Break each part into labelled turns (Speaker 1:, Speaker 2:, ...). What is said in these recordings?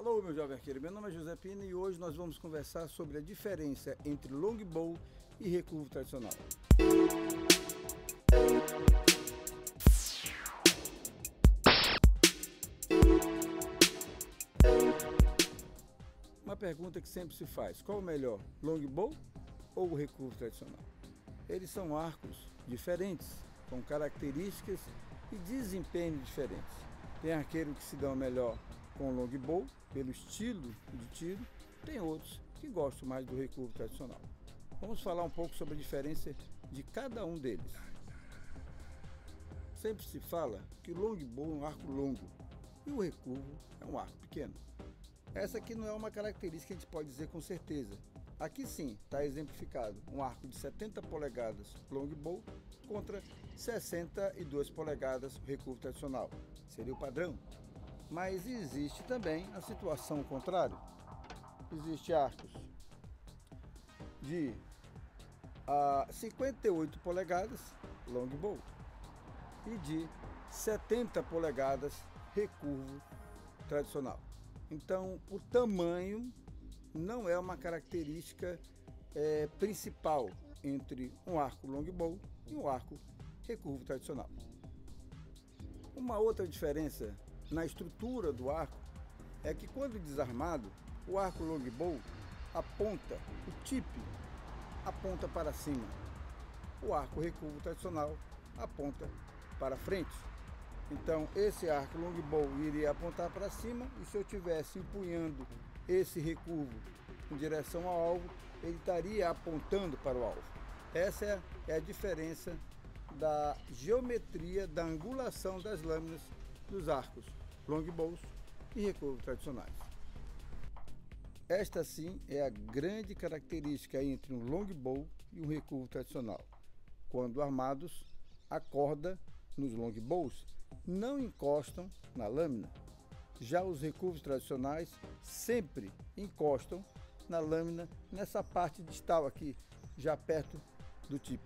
Speaker 1: Alô, meu jovem arqueiro, meu nome é José Pina e hoje nós vamos conversar sobre a diferença entre longbow e recurvo tradicional. Uma pergunta que sempre se faz: qual o melhor, longbow ou o recurvo tradicional? Eles são arcos diferentes, com características e desempenho diferentes. Tem arqueiro que se dão melhor com o longbow, pelo estilo de tiro, tem outros que gostam mais do recurvo tradicional. Vamos falar um pouco sobre a diferença de cada um deles. Sempre se fala que o longbow é um arco longo e o recurvo é um arco pequeno. Essa aqui não é uma característica que a gente pode dizer com certeza. Aqui sim está exemplificado um arco de 70 polegadas longbow contra 62 polegadas recurvo tradicional. Seria o padrão. Mas existe também a situação contrária. Existem arcos de 58 polegadas longbow e de 70 polegadas recurvo tradicional. Então, o tamanho não é uma característica principal entre um arco longbow e um arco recurvo tradicional. Uma outra diferença na estrutura do arco é que quando desarmado, o arco longbow aponta, o tip aponta para cima. O arco recurvo tradicional aponta para frente. Então esse arco longbow iria apontar para cima e se eu estivesse empunhando esse recurvo em direção ao alvo, ele estaria apontando para o alvo. Essa é a diferença da geometria, da angulação das lâminas dos arcos longbows e recurvo tradicionais. Esta sim é a grande característica entre um longbow e um recurvo tradicional. Quando armados, a corda nos longbows não encostam na lâmina. Já os recurvos tradicionais sempre encostam na lâmina, nessa parte distal aqui, já perto do tip.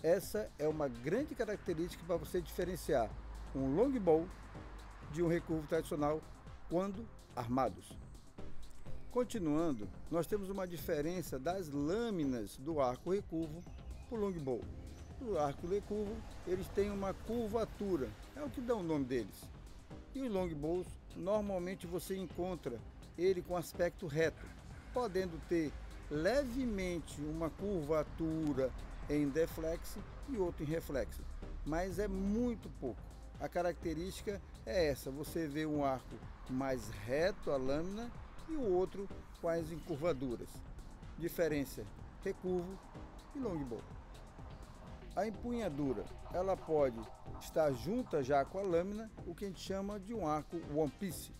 Speaker 1: Essa é uma grande característica para você diferenciar um longbow de um recurvo tradicional quando armados. Continuando, nós temos uma diferença das lâminas do arco recurvo para o longbow. O arco recurvo, eles têm uma curvatura, é o que dá o nome deles. E os longbows, normalmente você encontra ele com aspecto reto, podendo ter levemente uma curvatura em deflexo e outro em reflexo, mas é muito pouco. A característica é essa: você vê um arco mais reto a lâmina e o outro com as encurvaduras. Diferença: recurvo e longbow. A empunhadura, ela pode estar junta já com a lâmina, o que a gente chama de um arco one piece,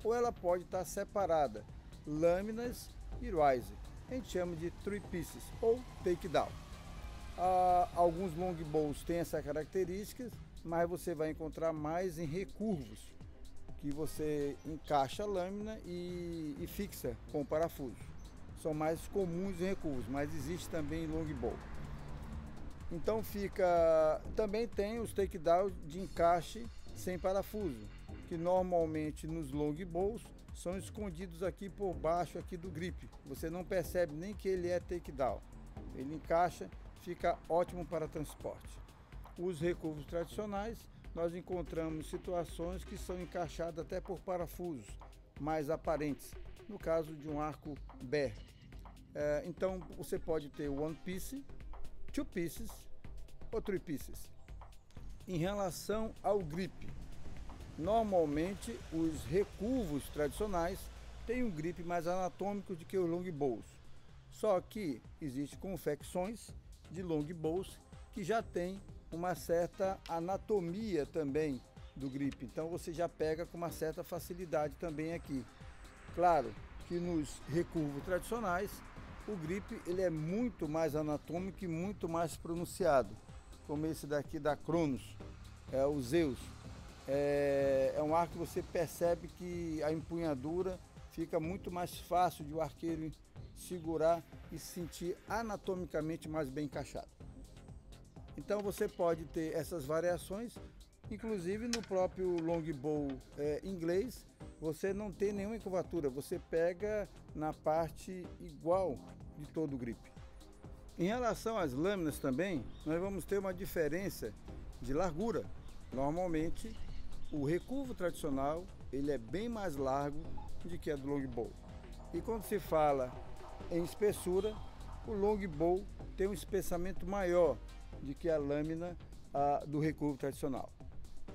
Speaker 1: ou ela pode estar separada, lâminas e riser, a gente chama de three pieces ou takedown. Alguns longbows têm essa característica, mas você vai encontrar mais em recurvos, que você encaixa a lâmina e fixa com o parafuso. São mais comuns em recurvos, mas existe também em longbow. Então também tem os takedowns de encaixe sem parafuso, que normalmente nos longbows são escondidos aqui por baixo aqui do grip. Você não percebe nem que ele é takedown. Ele encaixa, fica ótimo para transporte. Os recurvos tradicionais, nós encontramos situações que são encaixadas até por parafusos mais aparentes, no caso de um arco bear. Então você pode ter one piece, two pieces ou three pieces. Em relação ao grip, normalmente os recurvos tradicionais têm um grip mais anatômico do que os longbows. Só que existem confecções de longbows que já tem uma certa anatomia também do grip, então você já pega com uma certa facilidade também aqui. Claro que nos recurvos tradicionais o grip ele é muito mais anatômico e muito mais pronunciado, como esse daqui da Kronos, o Zeus. É um arco que você percebe que a empunhadura fica muito mais fácil de o arqueiro segurar e se sentir anatomicamente mais bem encaixado. Então você pode ter essas variações, inclusive no próprio longbow inglês, você não tem nenhuma curvatura, você pega na parte igual de todo o grip. Em relação às lâminas também, nós vamos ter uma diferença de largura. Normalmente, o recurvo tradicional, ele é bem mais largo do que a do longbow. E quando se fala em espessura, o longbow tem um espessamento maior do que a lâmina do recurvo tradicional.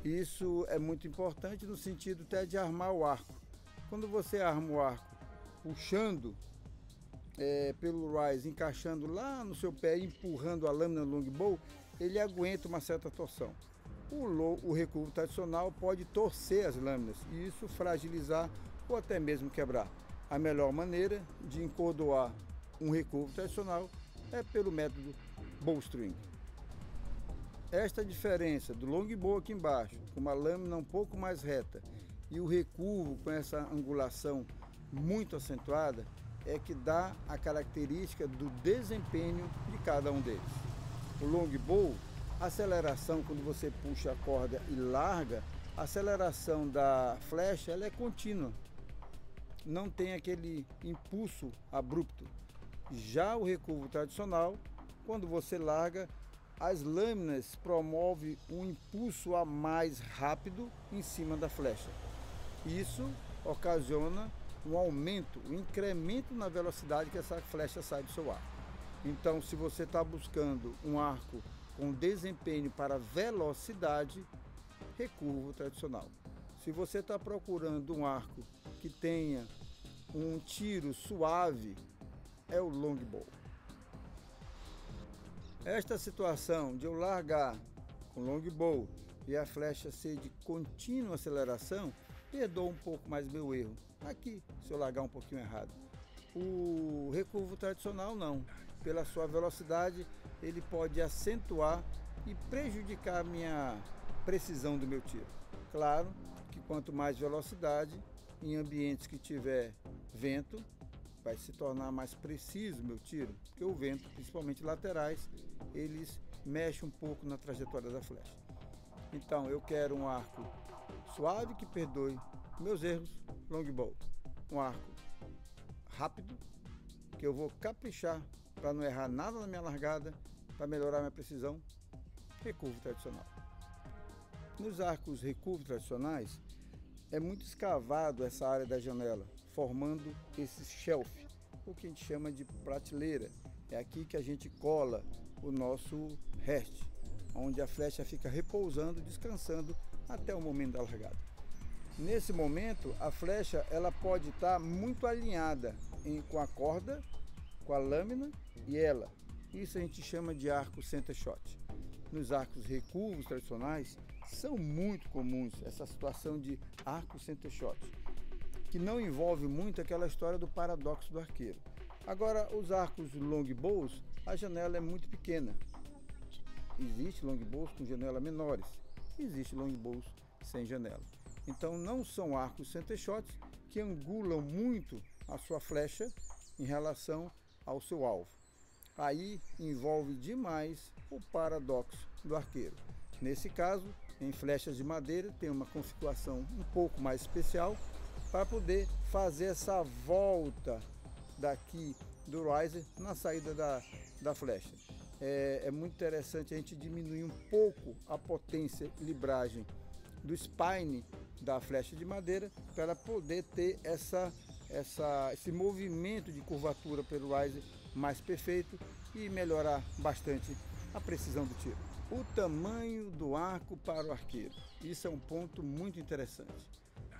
Speaker 1: Isso é muito importante no sentido até de armar o arco. Quando você arma o arco puxando pelo rise, encaixando lá no seu pé, empurrando a lâmina do longbow, ele aguenta uma certa torção. O recurvo tradicional pode torcer as lâminas e isso fragilizar ou até mesmo quebrar. A melhor maneira de encordoar um recurvo tradicional é pelo método bowstring. Esta diferença do longbow aqui embaixo, com uma lâmina um pouco mais reta, e o recurvo com essa angulação muito acentuada, é que dá a característica do desempenho de cada um deles. O longbow, a aceleração quando você puxa a corda e larga, a aceleração da flecha ela é contínua, não tem aquele impulso abrupto. Já o recurvo tradicional, quando você larga, as lâminas promovem um impulso a mais rápido em cima da flecha. Isso ocasiona um aumento, um incremento na velocidade que essa flecha sai do seu arco. Então, se você está buscando um arco com desempenho para velocidade, recurvo tradicional. Se você está procurando um arco que tenha um tiro suave, é o longbow. Esta situação de eu largar com longbow e a flecha ser de contínua aceleração, perdoa um pouco mais meu erro. Aqui, se eu largar um pouquinho errado. O recurvo tradicional não. Pela sua velocidade, ele pode acentuar e prejudicar a minha precisão do meu tiro. Claro que quanto mais velocidade, em ambientes que tiver vento, vai se tornar mais preciso o meu tiro, porque o vento, principalmente laterais, eles mexem um pouco na trajetória da flecha. Então eu quero um arco suave que perdoe meus erros, longbow. Um arco rápido, que eu vou caprichar para não errar nada na minha largada, para melhorar minha precisão, recurvo tradicional. Nos arcos recurvo tradicionais, é muito escavado essa área da janela, formando esse shelf, o que a gente chama de prateleira. É aqui que a gente cola o nosso rest, onde a flecha fica repousando, descansando até o momento da largada. Nesse momento, a flecha ela pode estar muito alinhada com a corda, com a lâmina e ela. Isso a gente chama de arco center shot. Nos arcos recurvos tradicionais, são muito comuns essa situação de arco center shot, que não envolve muito aquela história do paradoxo do arqueiro. Agora, os arcos longbows, a janela é muito pequena. Existe longbows com janela menores, existe longbows sem janela. Então, não são arcos center shots que angulam muito a sua flecha em relação ao seu alvo. Aí envolve demais o paradoxo do arqueiro. Nesse caso, em flechas de madeira, tem uma configuração um pouco mais especial para poder fazer essa volta daqui do riser na saída da flecha. É muito interessante a gente diminuir um pouco a potência de libragem do spine da flecha de madeira para ela poder ter esse movimento de curvatura pelo riser mais perfeito e melhorar bastante a precisão do tiro. O tamanho do arco para o arqueiro, isso é um ponto muito interessante.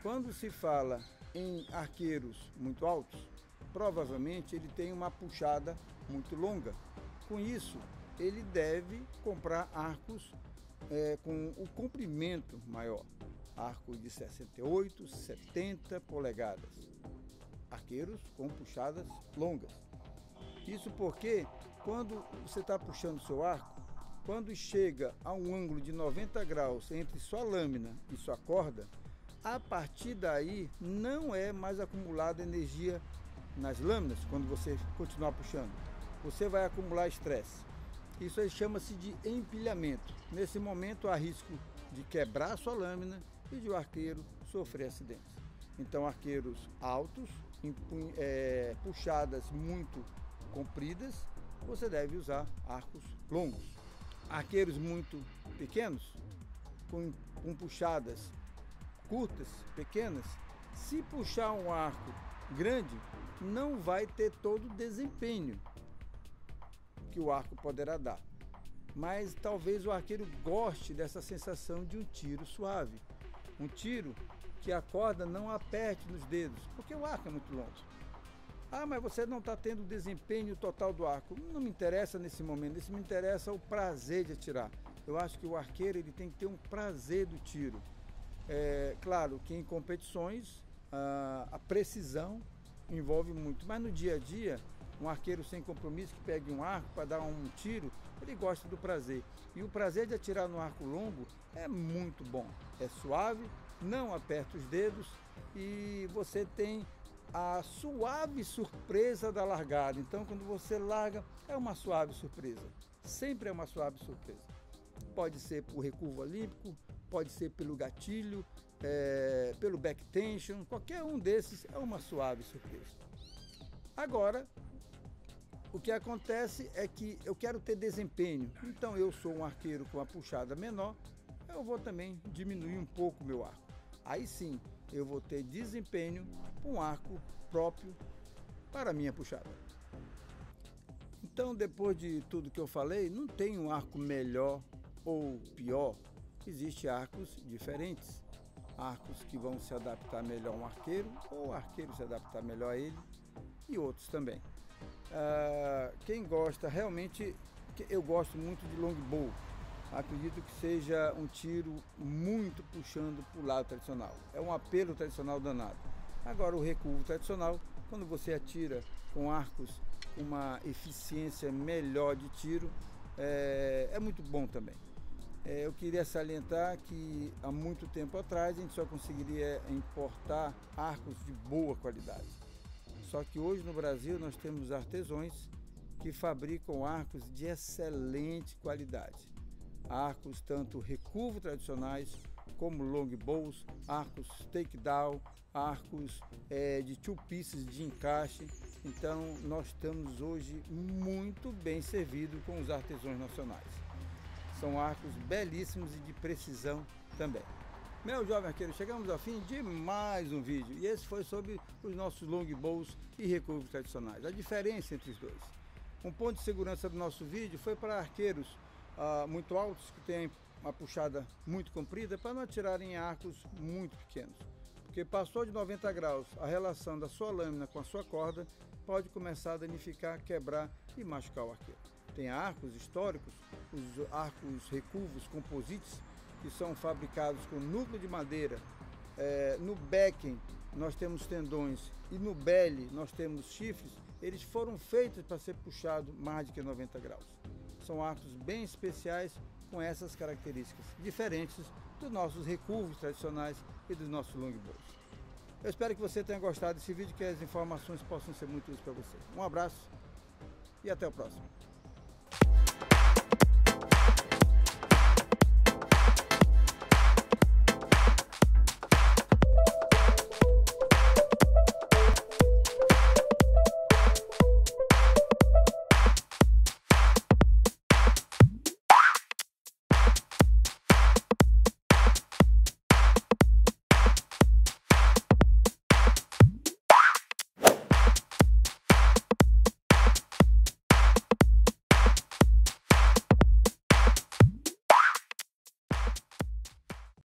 Speaker 1: Quando se fala em arqueiros muito altos, provavelmente ele tem uma puxada muito longa. Com isso, ele deve comprar arcos com o comprimento maior, arco de 68, 70 polegadas, arqueiros com puxadas longas. Isso porque quando você está puxando seu arco, quando chega a um ângulo de 90 graus entre sua lâmina e sua corda, a partir daí não é mais acumulada energia nas lâminas quando você continuar puxando. Você vai acumular estresse. Isso aí chama-se de empilhamento. Nesse momento há risco de quebrar a sua lâmina e de o arqueiro sofrer acidentes. Então, arqueiros altos, puxadas muito compridas, você deve usar arcos longos. Arqueiros muito pequenos, com puxadas curtas, pequenas, se puxar um arco grande, não vai ter todo o desempenho que o arco poderá dar. Mas talvez o arqueiro goste dessa sensação de um tiro suave. Um tiro que a corda não aperte nos dedos, porque o arco é muito longo. Ah, mas você não está tendo o desempenho total do arco. Não me interessa nesse momento, isso me interessa o prazer de atirar. Eu acho que o arqueiro ele tem que ter um prazer do tiro. Claro que em competições a precisão envolve muito, mas no dia a dia, um arqueiro sem compromisso que pegue um arco para dar um tiro, ele gosta do prazer. E o prazer de atirar no arco longo é muito bom. É suave, não aperta os dedos e você tem a suave surpresa da largada. Então, quando você larga, é uma suave surpresa. Sempre é uma suave surpresa. Pode ser por recurvo olímpico, pode ser pelo gatilho, pelo back tension, qualquer um desses é uma suave surpresa. Agora, o que acontece é que eu quero ter desempenho, então eu sou um arqueiro com a puxada menor, eu vou também diminuir um pouco o meu arco. Aí sim, eu vou ter desempenho com um arco próprio para a minha puxada. Então, depois de tudo que eu falei, não tem um arco melhor ou pior. Existem arcos diferentes. Arcos que vão se adaptar melhor a um arqueiro, ou o arqueiro se adaptar melhor a ele, e outros também. Quem gosta realmente, eu gosto muito de longbow. Acredito que seja um tiro muito puxando para o lado tradicional. É um apelo tradicional danado. Agora, o recurvo tradicional, quando você atira com arcos com uma eficiência melhor de tiro, é muito bom também. Eu queria salientar que há muito tempo atrás a gente só conseguiria importar arcos de boa qualidade. Só que hoje no Brasil nós temos artesãos que fabricam arcos de excelente qualidade. Arcos tanto recurvo tradicionais como longbows, arcos takedown, arcos de two pieces de encaixe. Então nós estamos hoje muito bem servidos com os artesãos nacionais. São arcos belíssimos e de precisão também. Meu jovem arqueiro, chegamos ao fim de mais um vídeo. E esse foi sobre os nossos longbows e recurvos tradicionais. A diferença entre os dois. Um ponto de segurança do nosso vídeo foi para arqueiros muito altos, que têm uma puxada muito comprida, para não atirarem em arcos muito pequenos. Porque passou de 90 graus, a relação da sua lâmina com a sua corda pode começar a danificar, quebrar e machucar o arqueiro. Tem arcos históricos, os arcos recurvos composites, que são fabricados com núcleo de madeira. No becken nós temos tendões e no bele nós temos chifres. Eles foram feitos para ser puxado mais de que 90 graus. São arcos bem especiais com essas características, diferentes dos nossos recurvos tradicionais e dos nossos longbows. Eu espero que você tenha gostado desse vídeo, que as informações possam ser muito úteis para você. Um abraço e até o próximo.